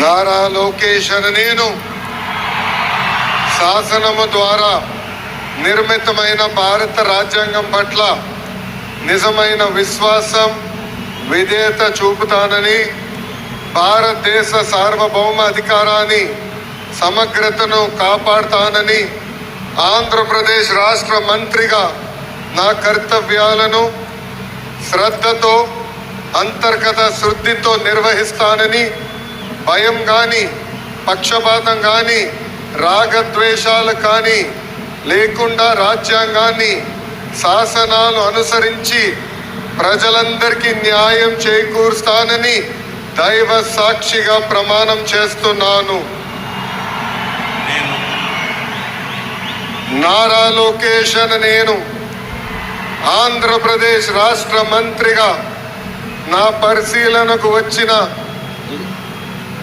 నారా లోకేష్ అనే నేను శాసనము ద్వారా నిర్మితమైన భారత రాజ్యాంగం పట్ల నిజమైన విశ్వాసం విధేయత చూపుతానని, భారతదేశ సార్వభౌమ అధికారాన్ని సమగ్రతను కాపాడుతానని, ఆంధ్రప్రదేశ్ రాష్ట్ర మంత్రిగా నా కర్తవ్యాలను శ్రద్ధతో అంతర్గత శుద్ధితో నిర్వహిస్తానని, భయం కానీ పక్షపాతం కానీ రాగద్వేషాలు కానీ లేకుండా రాజ్యాంగాన్ని శాసనాలు అనుసరించి ప్రజలందరికీ న్యాయం చేకూరుస్తానని దైవ సాక్షిగా ప్రమాణం చేస్తున్నాను. నారా లోకేష్ అనే నేను ఆంధ్రప్రదేశ్ రాష్ట్ర మంత్రిగా నా పరిశీలనకు వచ్చిన